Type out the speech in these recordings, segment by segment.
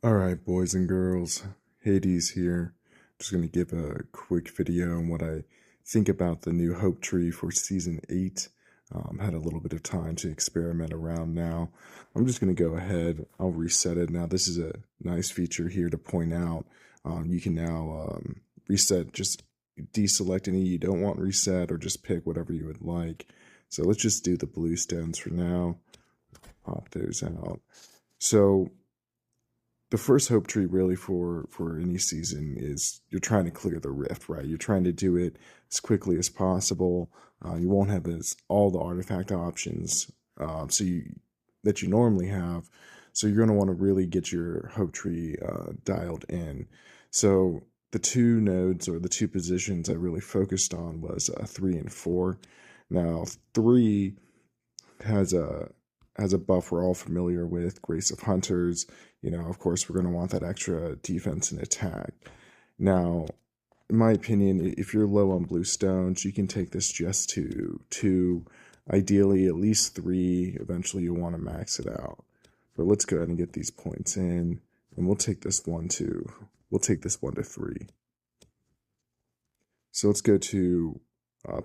All right, boys and girls, Hades here. Just going to give a quick video on what I think about the new Hope Tree for Season 8. Had a little bit of time to experiment around now. I'm just going to go ahead. I'll reset it. Now, this is a nice feature here to point out. You can now reset, just deselect any you don't want reset or just pick whatever you would like. So let's just do the blue stones for now. Pop those out. So the first hope tree really for any season is you're trying to clear the rift, right? You're trying to do it as quickly as possible. You won't have all the artifact options that you normally have, so you're going to want to really get your hope tree dialed in. So the two nodes or the two positions I really focused on was 3 and 4. Now 3 has a buff we're all familiar with, Grace of Hunters. Of course, we're going to want that extra defense and attack. Now, in my opinion, if you're low on blue stones, you can take this just to 2, ideally at least 3. Eventually, you'll want to max it out. But let's go ahead and get these points in, and we'll take this one to 3. So let's go to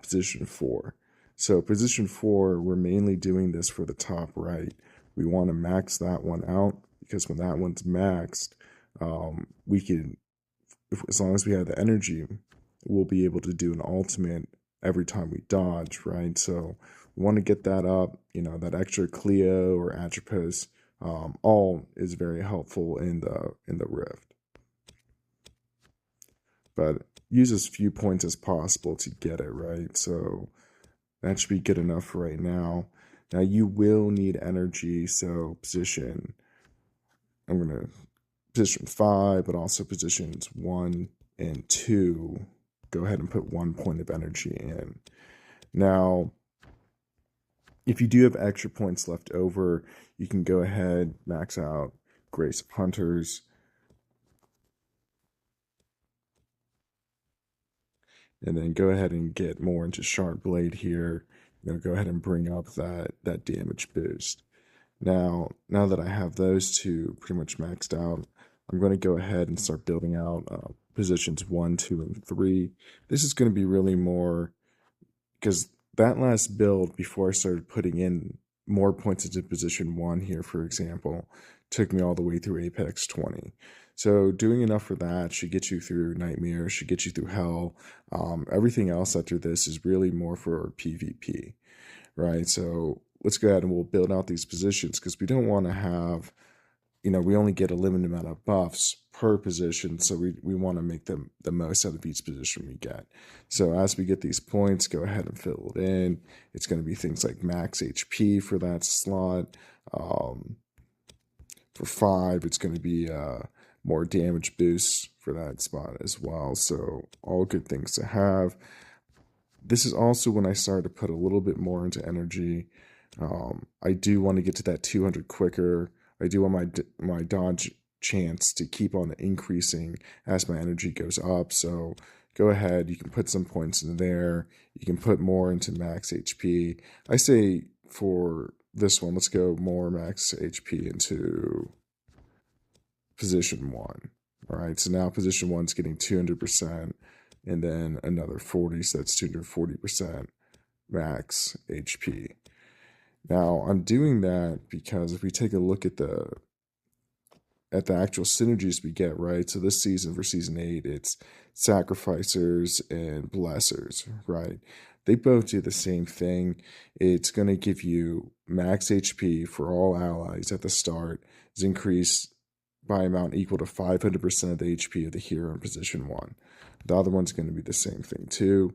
position 4. So position 4, we're mainly doing this for the top right. We want to max that one out because when that one's maxed, we can, as long as we have the energy, we'll be able to do an ultimate every time we dodge, right? So we want to get that up. That extra Cleo or Atropos, all is very helpful in the Rift. But use as few points as possible to get it, right? So that should be good enough for right now. Now you will need energy, so I'm going to position 5, but also positions 1 and 2. Go ahead and put 1 point of energy in. Now, if you do have extra points left over, you can go ahead, max out Grace of Hunters. And then go ahead and get more into Sharp Blade here. Go ahead and bring up that damage boost. Now that I have those two pretty much maxed out, I'm going to go ahead and start building out positions 1, 2, and 3. This is going to be really more because that last build before I started putting in more points into position 1 here, for example, took me all the way through Apex 20. So doing enough for that should get you through Nightmare, should get you through Hell. Everything else after this is really more for PvP, right? So let's go ahead and we'll build out these positions because we don't want to have, we only get a limited amount of buffs per position, so we want to make the most out of each position we get. So as we get these points, go ahead and fill it in. It's going to be things like max HP for that slot. For 5, it's going to be more damage boosts for that spot as well. So all good things to have. This is also when I started to put a little bit more into energy. I do want to get to that 200 quicker. I do want my dodge chance to keep on increasing as my energy goes up. So go ahead, you can put some points in there. You can put more into max HP. I say for this one, let's go more max HP into position 1. All right, so now position 1's getting 200%, and then another 40, so that's 240% max HP. Now I'm doing that because if we take a look at the actual synergies we get, right? So this season for season 8, it's sacrificers and blessers, right? They both do the same thing. It's going to give you max HP for all allies at the start. Is increased by amount equal to 500% of the HP of the hero in position 1. The other one's going to be the same thing too.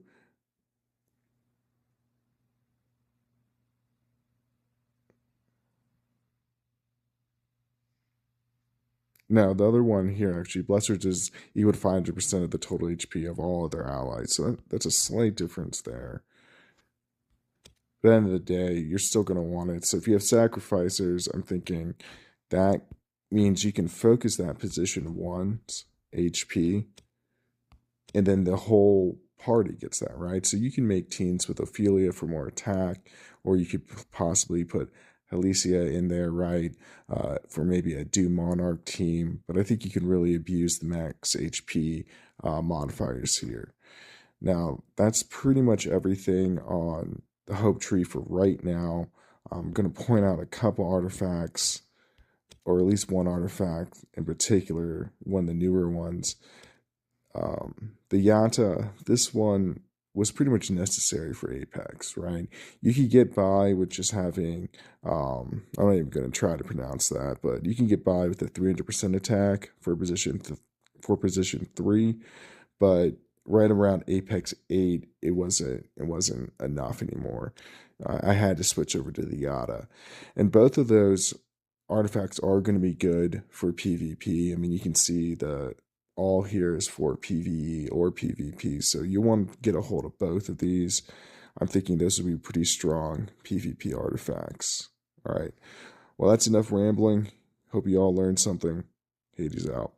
Now, the other one here, actually, Blessers is equal to 500% of the total HP of all of their allies. So that's a slight difference there. But at the end of the day, you're still going to want it. So if you have Sacrificers, I'm thinking that means you can focus that position 1's HP, and then the whole party gets that, right? So you can make teams with Ophelia for more attack, or you could possibly put Helicia in there, right, for maybe a Doom Monarch team. But I think you can really abuse the max HP modifiers here. Now, that's pretty much everything on the Hope Tree for right now. I'm going to point out a couple artifacts, or at least one artifact in particular, one of the newer ones. The Yata, this one was pretty much necessary for Apex, right? You could get by with just having, I'm not even going to try to pronounce that, but you can get by with a 300% attack for position 3, but right around Apex 8, it wasn't enough anymore. I had to switch over to the Yata, and both of those artifacts are going to be good for PvP. I mean, you can see the all here is for PvE or PvP, so you want to get a hold of both of these. I'm thinking those would be pretty strong PvP artifacts. All right, well, that's enough rambling. Hope you all learned something. Hades out.